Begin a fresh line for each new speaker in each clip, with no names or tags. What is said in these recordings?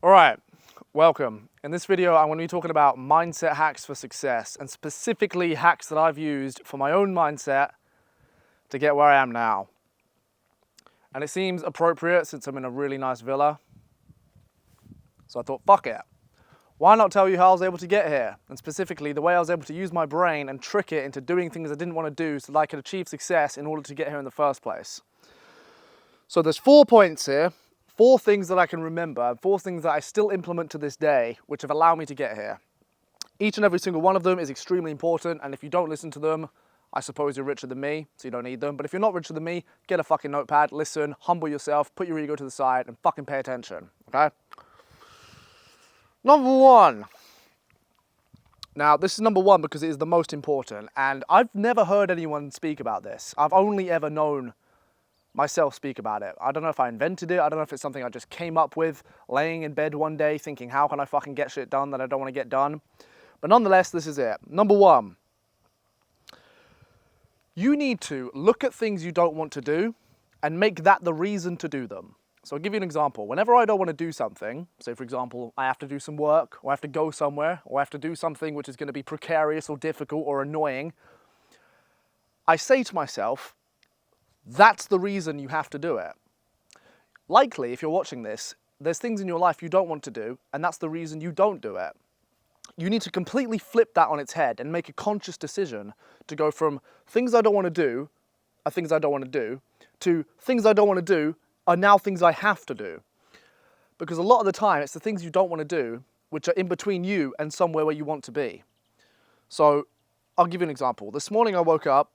All right, welcome. In this video, I'm going to be talking about mindset hacks for success, and specifically hacks that I've used for my own mindset to get where I am now. And it seems appropriate since I'm in a really nice villa. So I thought, fuck it. Why not tell you how I was able to get here? And specifically, the way I was able to use my brain and trick it into doing things I didn't want to do so that I could achieve success in order to get here in the first place. So there's 4 points here. 4 things that I can remember, 4 things that I still implement to this day, which have allowed me to get here. Each and every single one of them is extremely important, and if you don't listen to them, I suppose you're richer than me, so you don't need them. But if you're not richer than me, get a fucking notepad, listen, humble yourself, put your ego to the side, and fucking pay attention, okay? Number 1. Now, this is number 1 because it is the most important, and I've never heard anyone speak about this. I've only ever known myself speak about it. I don't know if I invented it. I don't know if it's something I just came up with, laying in bed one day thinking, how can I fucking get shit done that I don't want to get done? But nonetheless, this is it. Number 1, you need to look at things you don't want to do and make that the reason to do them. So I'll give you an example. Whenever I don't want to do something, say for example, I have to do some work, or I have to go somewhere, or I have to do something which is going to be precarious or difficult or annoying, I say to myself, that's the reason you have to do it. Likely, if you're watching this, there's things in your life you don't want to do, and that's the reason you don't do it. You need to completely flip that on its head and make a conscious decision to go from things I don't want to do are things I don't want to do, to things I don't want to do are now things I have to do. Because a lot of the time, it's the things you don't want to do which are in between you and somewhere where you want to be. So, I'll give you an example. This morning I woke up.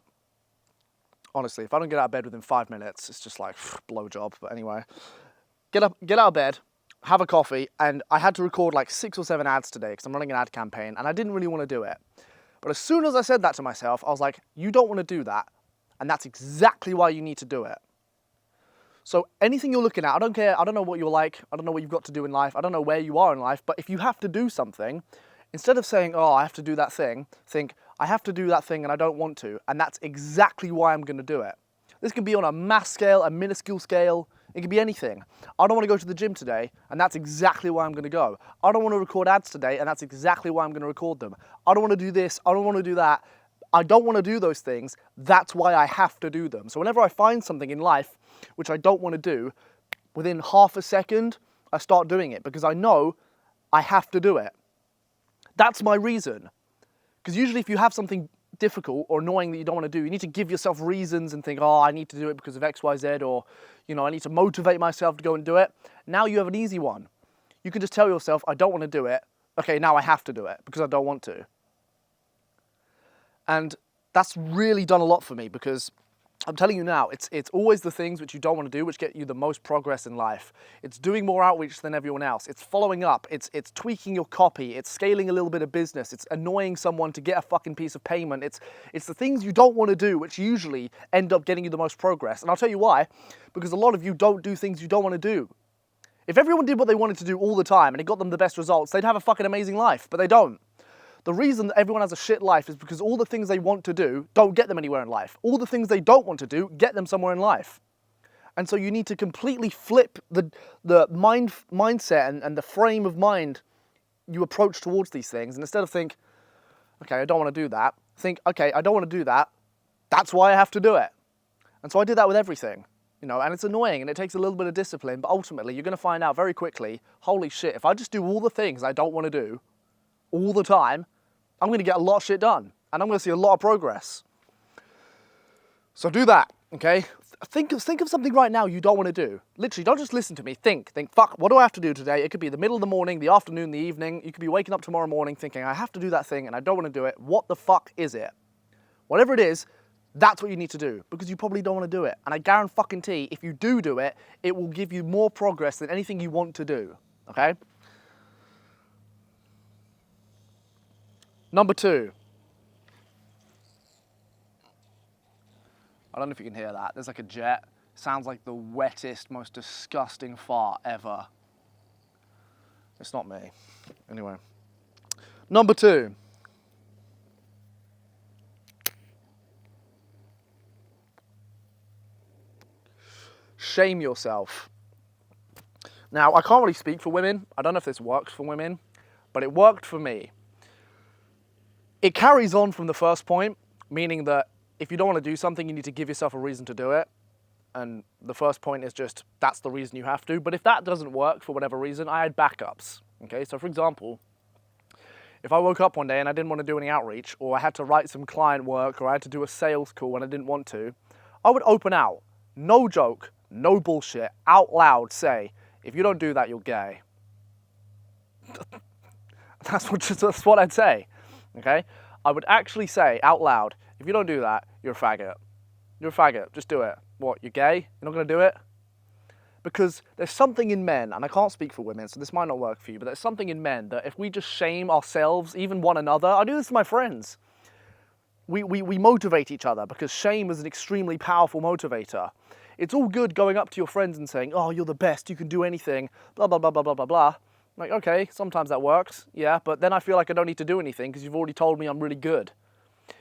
Honestly, if I don't get out of bed within 5 minutes, it's just like, blowjob. But anyway, get out of bed, have a coffee, and I had to record like 6 or 7 ads today because I'm running an ad campaign, and I didn't really want to do it. But as soon as I said that to myself, I was like, you don't want to do that, and that's exactly why you need to do it. So anything you're looking at, I don't care, I don't know what you're like, I don't know what you've got to do in life, I don't know where you are in life, but if you have to do something, instead of saying, oh, I have to do that thing, think, I have to do that thing and I don't want to, and that's exactly why I'm going to do it. This can be on a mass scale, a minuscule scale, it can be anything. I don't want to go to the gym today, and that's exactly why I'm going to go. I don't want to record ads today, and that's exactly why I'm going to record them. I don't want to do this, I don't want to do that. I don't want to do those things, that's why I have to do them. So whenever I find something in life which I don't want to do, within half a second, I start doing it because I know I have to do it. That's my reason. Because usually if you have something difficult or annoying that you don't want to do, you need to give yourself reasons and think, oh, I need to do it because of X, Y, Z, or, you know, I need to motivate myself to go and do it. Now you have an easy one. You can just tell yourself, I don't want to do it. Okay, now I have to do it because I don't want to. And that's really done a lot for me because I'm telling you now, it's always the things which you don't want to do which get you the most progress in life. It's doing more outreach than everyone else. It's following up. It's tweaking your copy. It's scaling a little bit of business. It's annoying someone to get a fucking piece of payment. It's the things you don't want to do which usually end up getting you the most progress. And I'll tell you why. Because a lot of you don't do things you don't want to do. If everyone did what they wanted to do all the time and it got them the best results, they'd have a fucking amazing life, but they don't. The reason that everyone has a shit life is because all the things they want to do don't get them anywhere in life. All the things they don't want to do get them somewhere in life. And so you need to completely flip the mindset and the frame of mind you approach towards these things. And instead of think, okay, I don't want to do that, think, okay, I don't want to do that, that's why I have to do it. And so I did that with everything. You know, and it's annoying and it takes a little bit of discipline, but ultimately you're going to find out very quickly, holy shit, if I just do all the things I don't want to do all the time, I'm going to get a lot of shit done and I'm going to see a lot of progress. So do that, okay? Think of something right now you don't want to do. Literally, don't just listen to me. Think, fuck, what do I have to do today? It could be the middle of the morning, the afternoon, the evening. You could be waking up tomorrow morning thinking, I have to do that thing and I don't want to do it. What the fuck is it? Whatever it is, that's what you need to do because you probably don't want to do it. And I guarantee if you do it, it will give you more progress than anything you want to do, okay? Number 2. I don't know if you can hear that. There's like a jet. Sounds like the wettest, most disgusting fart ever. It's not me. Anyway. Number 2. Shame yourself. Now, I can't really speak for women. I don't know if this works for women, but it worked for me. It carries on from the first point, meaning that if you don't want to do something, you need to give yourself a reason to do it. And the first point is just, that's the reason you have to. But if that doesn't work for whatever reason, I had backups. Okay, so for example, if I woke up one day and I didn't want to do any outreach, or I had to write some client work, or I had to do a sales call and I didn't want to, I would open out, no joke, no bullshit, out loud say, if you don't do that, you're gay. That's what I'd say, okay? I would actually say out loud, if you don't do that, you're a faggot. You're a faggot, just do it. What, you're gay? You're not gonna do it? Because there's something in men, and I can't speak for women, so this might not work for you, but there's something in men that if we just shame ourselves, even one another, I do this to my friends. We motivate each other because shame is an extremely powerful motivator. It's all good going up to your friends and saying, oh, you're the best, you can do anything, blah, blah, blah, blah, blah, blah, blah. Like, okay, sometimes that works, yeah, but then I feel like I don't need to do anything because you've already told me I'm really good.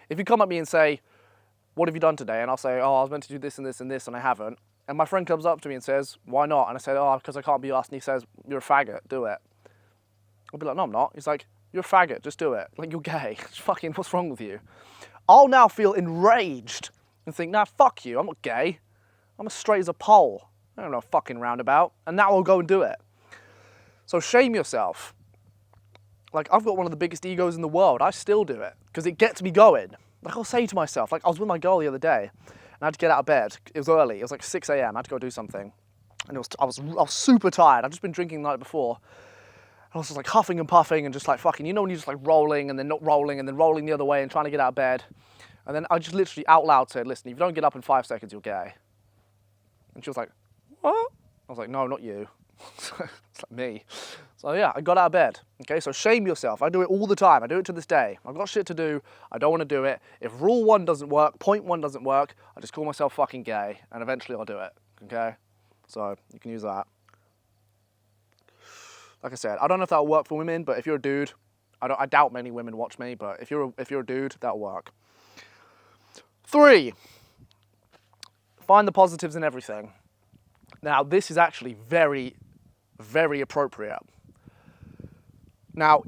If you come at me and say, what have you done today? And I'll say, oh, I was meant to do this and this and this and I haven't. And my friend comes up to me and says, why not? And I say, oh, because I can't be asked. And he says, you're a faggot, do it. I'll be like, no, I'm not. He's like, you're a faggot, just do it. Like, you're gay. Fucking, what's wrong with you? I'll now feel enraged and think, nah, fuck you, I'm not gay. I'm as straight as a pole. I don't know, fucking roundabout. And now I'll go and do it. So shame yourself. Like, I've got one of the biggest egos in the world. I still do it because it gets me going. Like, I'll say to myself, like, I was with my girl the other day and I had to get out of bed. It was early. It was like 6 a.m. I had to go do something. And I was super tired. I'd just been drinking the night before. And I was just like huffing and puffing and just like fucking, you know when you're just like rolling and then not rolling and then rolling the other way and trying to get out of bed. And then I just literally out loud said, listen, if you don't get up in 5 seconds, you're gay. And she was like, what? I was like, no, not you. It's like me. So yeah, I got out of bed. Okay, so shame yourself. I do it all the time. I do it to this day. I've got shit to do. I don't want to do it. If rule 1 doesn't work, point 1 doesn't work, I just call myself fucking gay and eventually I'll do it. Okay? So you can use that. Like I said, I don't know if that'll work for women, but if you're a dude, I doubt many women watch me, but if you're a dude, that'll work. 3, find the positives in everything. Now, this is actually very, very appropriate. Now,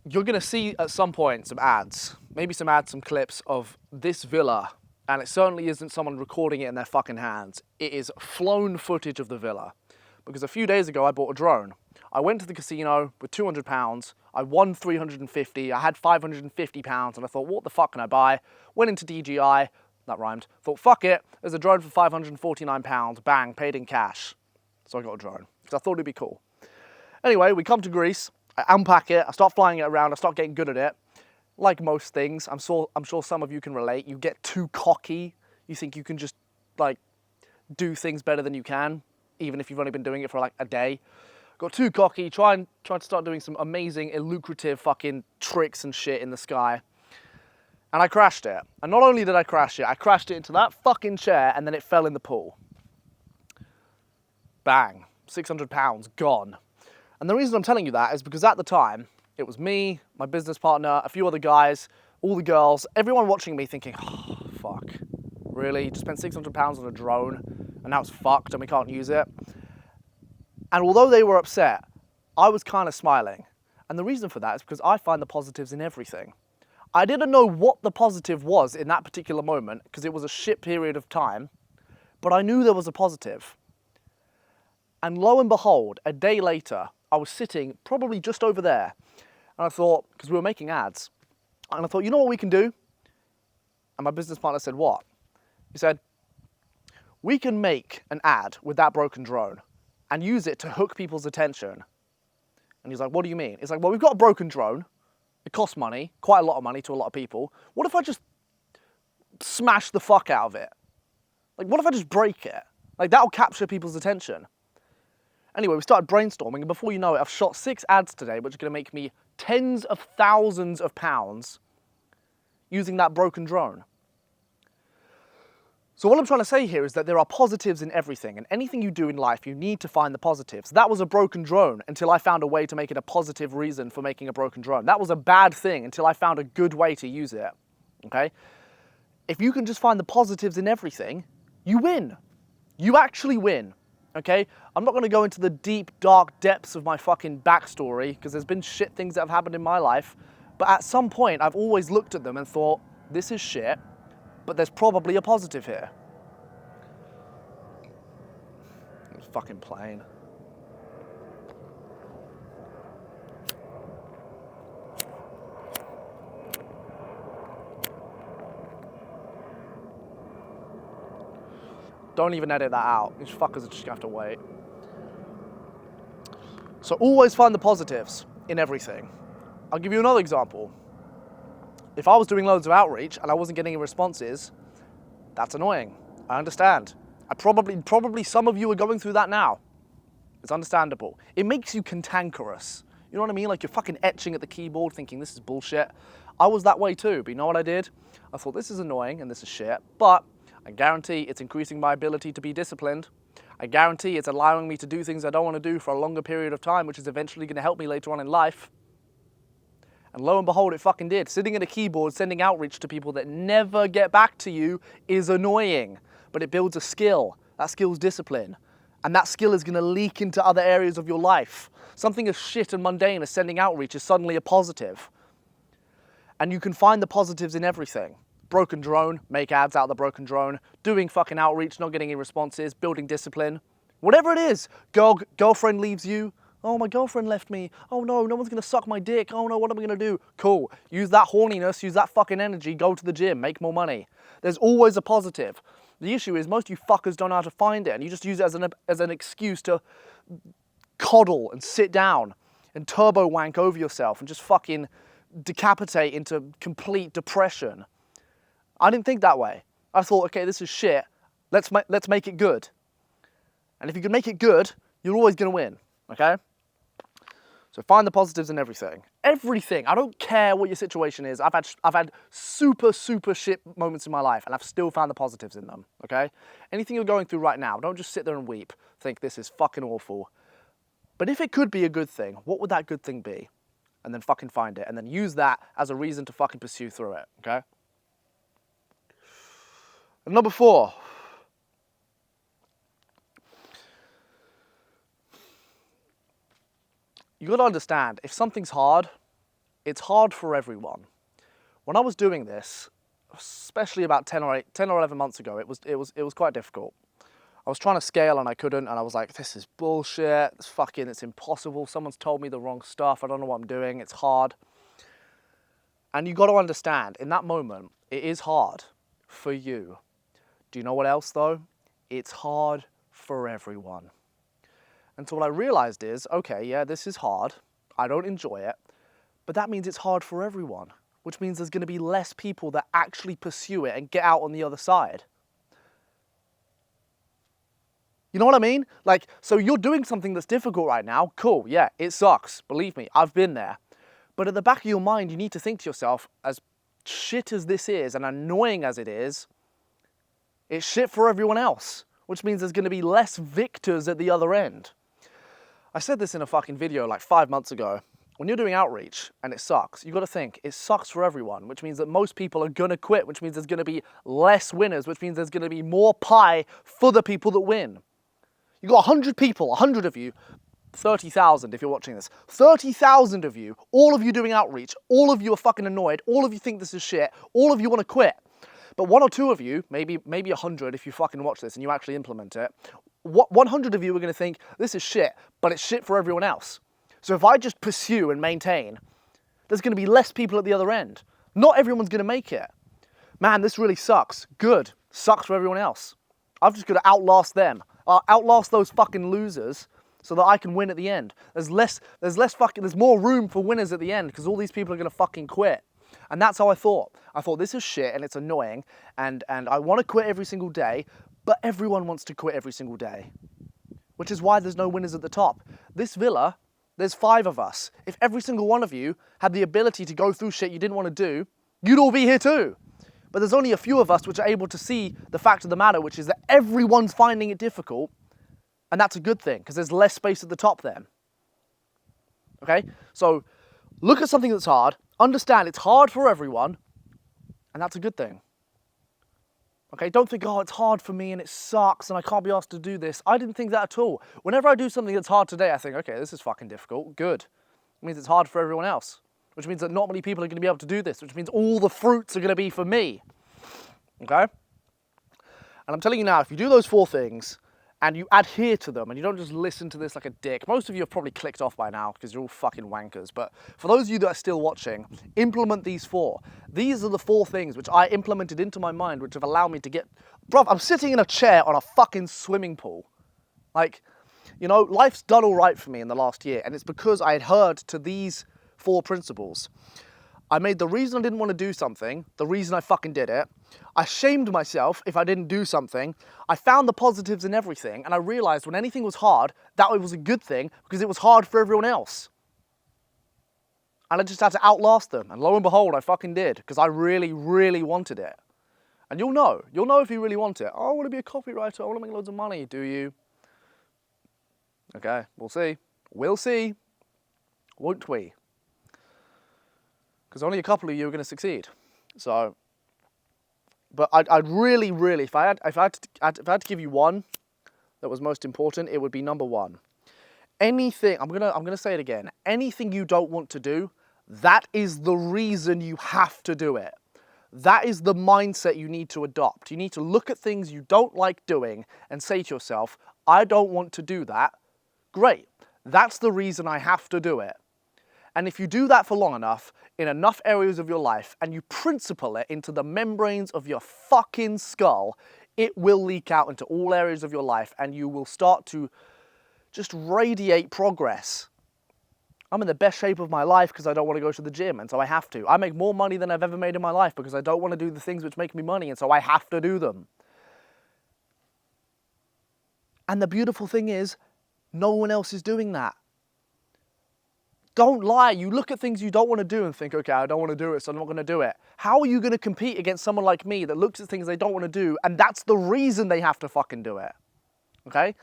you're going to see at some point some ads, maybe some ads, some clips of this villa, and it certainly isn't someone recording it in their fucking hands. It is flown footage of the villa. Because a few days ago, I bought a drone. I went to the casino with £200, I won 350, I had £550, and I thought, what the fuck can I buy? Went into DJI, that rhymed, thought, fuck it, there's a drone for £549, bang, paid in cash. So I got a drone, because I thought it'd be cool. Anyway, we come to Greece, I unpack it, I start flying it around, I start getting good at it. Like most things, I'm sure some of you can relate, you get too cocky, you think you can just, like, do things better than you can, even if you've only been doing it for like a day. Got too cocky, tried to start doing some amazing, lucrative fucking tricks and shit in the sky. And I crashed it. And not only did I crash it into that fucking chair and then it fell in the pool. Bang, £600 gone. And the reason I'm telling you that is because at the time, it was me, my business partner, a few other guys, all the girls, everyone watching me thinking, oh, fuck, really? You just spent £600 on a drone and now it's fucked and we can't use it? And although they were upset, I was kind of smiling. And the reason for that is because I find the positives in everything. I didn't know what the positive was in that particular moment because it was a shit period of time, but I knew there was a positive. And lo and behold, a day later, I was sitting probably just over there. And I thought, because we were making ads, and I thought, you know what we can do? And my business partner said, what? He said, we can make an ad with that broken drone and use it to hook people's attention. And he's like, what do you mean? It's like, well, we've got a broken drone. It costs money, quite a lot of money to a lot of people. What if I just smash the fuck out of it? Like, what if I just break it? Like, that'll capture people's attention. Anyway, we started brainstorming, and before you know it, I've shot 6 ads today, which are gonna make me tens of thousands of pounds using that broken drone. So what I'm trying to say here is that there are positives in everything, and anything you do in life, you need to find the positives. That was a broken drone until I found a way to make it a positive reason for making a broken drone. That was a bad thing until I found a good way to use it, okay? If you can just find the positives in everything, you win. You actually win. okay? I'm not gonna go into the deep, dark depths of my fucking backstory, because there's been shit things that have happened in my life, but at some point, I've always looked at them and thought, this is shit, but there's probably a positive here. It's fucking plain. Don't even edit that out. These fuckers are just gonna have to wait. So always find the positives in everything. I'll give you another example. If I was doing loads of outreach and I wasn't getting any responses, that's annoying. I understand. Probably some of you are going through that now. It's understandable. It makes you cantankerous. You know what I mean? Like you're fucking etching at the keyboard thinking this is bullshit. I was that way too, but you know what I did? I thought this is annoying and this is shit, but I guarantee it's increasing my ability to be disciplined. I guarantee it's allowing me to do things I don't want to do for a longer period of time, which is eventually going to help me later on in life. And lo and behold, it fucking did. Sitting at a keyboard, sending outreach to people that never get back to you is annoying, but it builds a skill. That skill's discipline. And that skill is going to leak into other areas of your life. Something as shit and mundane as sending outreach is suddenly a positive. And you can find the positives in everything. Broken drone, make ads out of the broken drone, doing fucking outreach, not getting any responses, building discipline. Whatever it is, girlfriend leaves you. Oh, my girlfriend left me. Oh no, no one's gonna suck my dick. Oh no, what am I gonna do? Cool, use that horniness, use that fucking energy, go to the gym, make more money. There's always a positive. The issue is most of you fuckers don't know how to find it and you just use it as an excuse to coddle and sit down and turbo wank over yourself and just fucking decapitate into complete depression. I didn't think that way. I thought, okay, this is shit. Let's make it good. And if you can make it good, you're always gonna win, okay? So find the positives in everything. Everything. I don't care what your situation is. I've had super shit moments in my life and I've still found the positives in them, okay? Anything you're going through right now, don't just sit there and weep, think this is fucking awful. But if it could be a good thing, what would that good thing be? And then fucking find it and then use that as a reason to fucking pursue through it, okay? And number 4, you got to understand, if something's hard, it's hard for everyone. When I was doing this, especially about 10 or 11 months ago, it was quite difficult. I was trying to scale and I couldn't, and I was like, this is bullshit, it's impossible, someone's told me the wrong stuff, I don't know what I'm doing, it's hard. And you got to understand, in that moment, it is hard for you. Do you know what else though? It's hard for everyone. And so what I realized is, okay, yeah, this is hard. I don't enjoy it, but that means it's hard for everyone, which means there's going to be less people that actually pursue it and get out on the other side. You know what I mean? Like, so you're doing something that's difficult right now. Cool, yeah, it sucks. Believe me, I've been there. But at the back of your mind, you need to think to yourself, as shit as this is and annoying as it is, it's shit for everyone else, which means there's going to be less victors at the other end. I said this in a fucking video like 5 months ago. When you're doing outreach and it sucks, you got to think it sucks for everyone, which means that most people are going to quit, which means there's going to be less winners, which means there's going to be more pie for the people that win. You got 100 people, 100 of you, 30,000 if you're watching this, 30,000 of you, all of you doing outreach, all of you are fucking annoyed, all of you think this is shit, all of you want to quit. But 1 or 2 of you, maybe 100 if you fucking watch this and you actually implement it, 100 of you are going to think, this is shit, but it's shit for everyone else. So if I just pursue and maintain, there's going to be less people at the other end. Not everyone's going to make it. Man, this really sucks. Good. Sucks for everyone else. I've just got to outlast them. Outlast those fucking losers so that I can win at the end. There's more room for winners at the end because all these people are going to fucking quit. And that's how I thought. I thought this is shit and it's annoying and I want to quit every single day, but everyone wants to quit every single day, which is why there's no winners at the top. This villa, there's 5 of us. If every single one of you had the ability to go through shit you didn't want to do, you'd all be here too. But there's only a few of us which are able to see the fact of the matter, which is that everyone's finding it difficult, and that's a good thing because there's less space at the top then. Okay? So look at something that's hard, understand it's hard for everyone, and that's a good thing. Okay, don't think, oh, it's hard for me and it sucks and I can't be asked to do this. I didn't think that at all. Whenever I do something that's hard today, I think, okay, this is fucking difficult. Good. It means it's hard for everyone else, which means that not many people are going to be able to do this, which means all the fruits are going to be for me. Okay? And I'm telling you now, if you do those 4 things and you adhere to them and you don't just listen to this like a dick, most of you have probably clicked off by now because you're all fucking wankers, but for those of you that are still watching, implement these 4. These are the 4 things which I implemented into my mind which have allowed me to get... Bruv, I'm sitting in a chair on a fucking swimming pool. Like, you know, life's done all right for me in the last year, and it's because I had heard to these 4 principles. I made the reason I didn't want to do something, the reason I fucking did it. I shamed myself if I didn't do something. I found the positives in everything, and I realized when anything was hard, that was a good thing because it was hard for everyone else. And I just had to outlast them, and lo and behold, I fucking did because I really, really wanted it. And you'll know if you really want it. Oh, I want to be a copywriter, I want to make loads of money, do you? Okay, we'll see. We'll see, won't we? Because only a couple of you are going to succeed. So, but I'd really, really, if I had to give you one that was most important, it would be number 1. Anything, I'm gonna say it again. Anything you don't want to do, that is the reason you have to do it. That is the mindset you need to adopt. You need to look at things you don't like doing and say to yourself, I don't want to do that. Great. That's the reason I have to do it. And if you do that for long enough, in enough areas of your life, and you principle it into the membranes of your fucking skull, it will leak out into all areas of your life and you will start to just radiate progress. I'm in the best shape of my life because I don't want to go to the gym, and so I have to. I make more money than I've ever made in my life because I don't want to do the things which make me money, and so I have to do them. And the beautiful thing is, no one else is doing that. Don't lie. You look at things you don't want to do and think, okay, I don't want to do it, so I'm not going to do it. How are you going to compete against someone like me that looks at things they don't want to do, and that's the reason they have to fucking do it? Okay?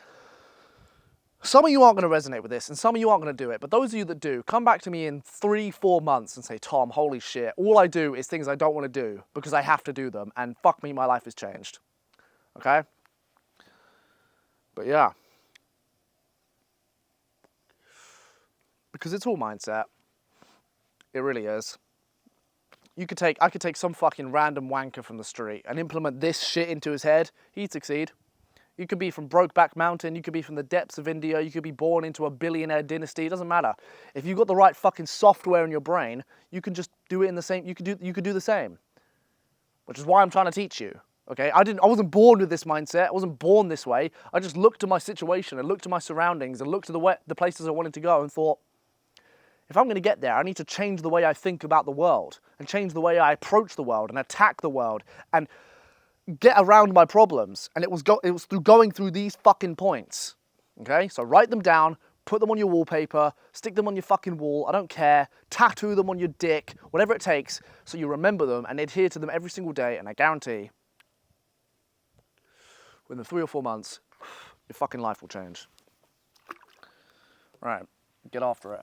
Some of you aren't going to resonate with this, and some of you aren't going to do it, but those of you that do, come back to me in 3-4 months and say, Tom, holy shit, all I do is things I don't want to do because I have to do them, and fuck me, my life has changed. Okay? But yeah. Because it's all mindset. It really is. I could take some fucking random wanker from the street and implement this shit into his head. He'd succeed. You could be from Brokeback Mountain. You could be from the depths of India. You could be born into a billionaire dynasty. It doesn't matter. If you've got the right fucking software in your brain, you can just do it in the same. You could do the same. Which is why I'm trying to teach you. Okay? I wasn't born with this mindset. I wasn't born this way. I just looked at my situation and looked at my surroundings and looked at the places I wanted to go and thought, if I'm going to get there, I need to change the way I think about the world and change the way I approach the world and attack the world and get around my problems. And it was through going through these fucking points. Okay? So write them down, put them on your wallpaper, stick them on your fucking wall, I don't care, tattoo them on your dick, whatever it takes, so you remember them and adhere to them every single day, and I guarantee within 3 or 4 months, your fucking life will change. All right, get after it.